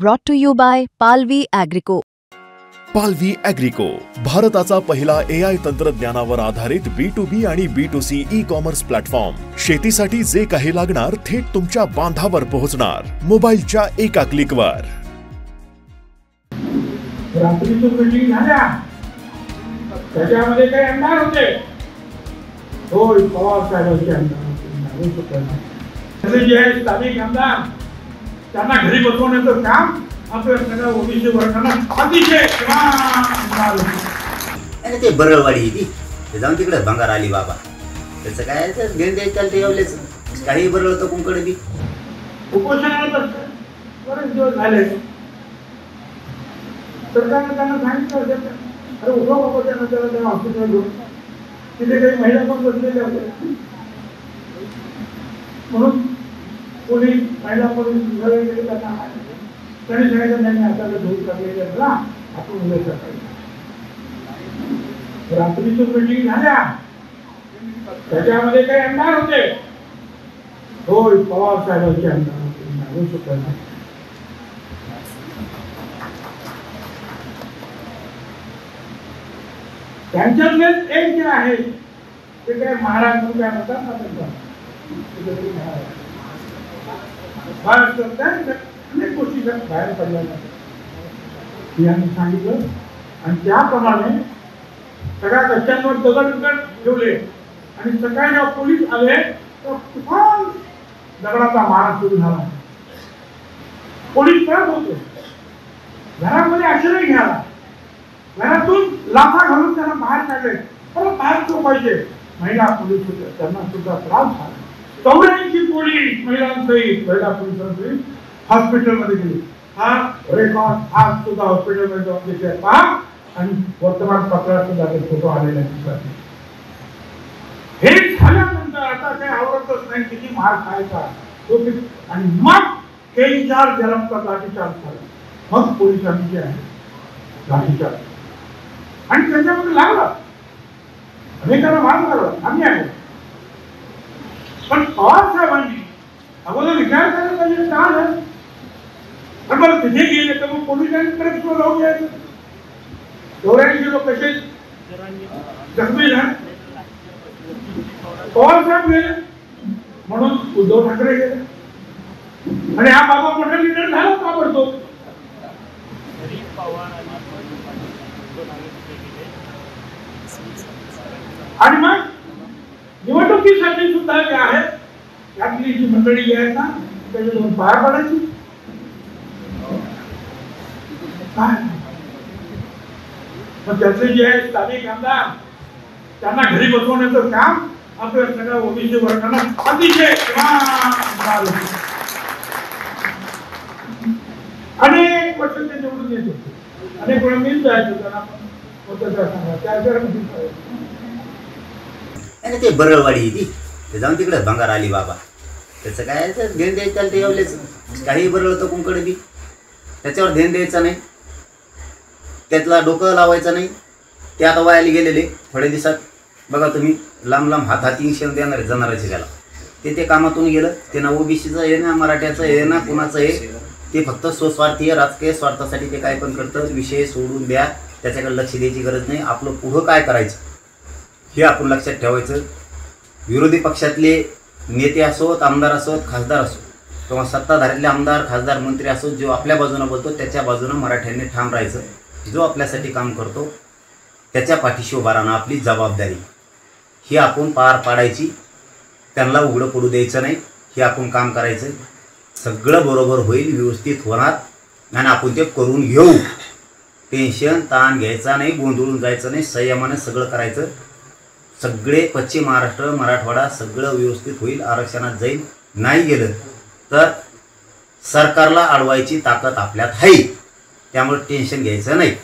Brought to you by Palvi Agrico. पालवी ॲग्रिको, भारताचा पहिला AI तंत्रज्ञानावर आधारित B2B आणि B2C ई-कॉमर्स प्लॅटफॉर्म. शेतीसाठी जे काही लागणार थेट तुमच्या बांधावर पोहोचणार, मोबाईलच्या एका क्लिकवर. रात्रीची मीटिंग झाल्या, त्याच्यामध्ये काही आमदार होते. होय, पवार साहेबांचे आमदार होते. जे आहे स्थानिक आमदार, त्यांना घरी बसवण्याचं काम आपल्या सगळ्या ओबीसी वर्गांना अतिशय आणि ते बरळवाडी ती ते जाऊन तिकडे भंगार आली बाबा. त्याचं काय घेऊन द्यायचं ठेवलेच काही बरळ होतं कुंकडे बी. उपोषणाला बरेच दिवस झाले. सरकारने त्यांना सांगितलं असेल, अरे उभं बाबा त्यांना हॉस्पिटल घेऊन तिथे काही महिला पण बसलेल्या होत्या. म्हणून पोलीस महिला पोलीस गेले, त्यांना त्यांनी सांगितलं त्यांनी हाताला धूप टाकलेले मला आपण उभे सकाळी. रात्रीची मीटिंग झाल्या, त्याच्यामध्ये काही आमदार होते. होय, पवार साहेबांचे आमदार होते. त्यांच्यातले एक जे आहे ते काय महाराज म्हणून काय म्हणतात ना, अनेक गोष्टी बाहेर पडल्या यांनी सांगितलं. आणि त्याप्रमाणे सगळ्या रस्त्यांवर दगड ठेवले आणि सकाळी जेव्हा पोलीस आले तर तुफान दगडाचा मारा सुरू झाला. पोलीस करत होते, घरामध्ये आश्रय घ्यायला, घरातून लाथा घालून त्यांना बाहेर काढले. परत बाहेर झोपायचे. महिला पोलीस होते, त्यांना सुद्धा त्रास झाला. 84 पोलीस महिलांसहित महिला पोलिसांसहित हॉस्पिटलमध्ये गेली. हा रेकॉर्ड आज सुद्धा हॉस्पिटलमध्ये जाऊन घेतले पहा. आणि वर्तमानपत्रात सुद्धा ते फोटो आलेले दिसतात. हे झाल्यानंतर आता काही आवडतच नाही किती मार खायचा. आणि मग काही 4 जलमचा लाठीचार्ज झाला. मग पोलिसांनी जे आहे लाठीचार्ज आणि त्याच्यामध्ये लागला अनेकांना मार लागला. आम्ही आहे पण पवार साहेबांनी अगोदर विचार करायला पाहिजे का झालं. पण मला तिथे गेले तर मग पोलिसांनी परत जाऊन द्यायचं. 84 लोक कसे जखमी झाले. पवार साहेब गेले म्हणून उद्धव ठाकरे गेले. आणि हा बाबा मोठा लिडर झाला का पडतो. आणि मग निवडणुकीसाठी सुद्धा जे आहे त्यातली जी मंडळी जी आहेत ना त्याच्यातून पाया पडायची. त्याचे जे आहे स्थानिक आमदार, त्यांना घरी बसवण्याचं काम आपल्या सगळ्या ओबीसी वर्गांना अतिशय अनेक वर्ष ते निवडून येत होते. अनेक वेळा मीच जायचो त्यांना आणि ते बरळवाडी ती ते जाऊन तिकडे भंगार आली बाबा. त्याचं काय घेऊन द्यायचं ठेवलेच काही बरळ होतं कुंकडे बी. त्याच्यावर ध्यान द्यायचं नाही, त्यातला डोकं लावायचं नाही. ते आता वायाला गेलेले थोड्या दिवसात बघा तुम्ही लांब लांब हाती शेण देणार आहे जनावरांचे. त्याला ते कामातून गेलं. ते ना ओबीसीचं आहे ना मराठ्याचं आहे ना कुणाचं आहे. ते फक्त स्वस्वार्थीय राजकीय स्वार्थासाठी ते काय पण करतं. विषय सोडून द्या, त्याच्याकडे लक्ष द्यायची गरज नाही. आपलं पुढं काय करायचं हे आपण लक्षात ठेवायचं. विरोधी पक्षातले नेते असोत, आमदार असोत, खासदार असोत किंवा सत्ताधाऱ्यातले आमदार खासदार मंत्री असोत, जो आपल्या बाजूनं बोलतो त्याच्या बाजूनं मराठ्यांनी ठाम राहायचं. जो आपल्यासाठी काम करतो त्याच्या पाठीशी उभा राहणं आपली जबाबदारी. ही आपण पार पाडायची. त्यांना उघडं पडू द्यायचं नाही. हे आपण काम करायचं. सगळं बरोबर होईल, व्यवस्थित होणार आणि आपण ते करून घेऊ. टेन्शन ताण घ्यायचा नाही, गोंधळून जायचं नाही. संयमानं सगळं करायचं. सगळे पश्चिम महाराष्ट्र मराठवाडा सगळं व्यवस्थित होईल. आरक्षणात जाईल. नाही गेलं तर सरकारला अडवायची ताकद आपल्यात आहे. त्यामुळे टेन्शन घ्यायचं नाही.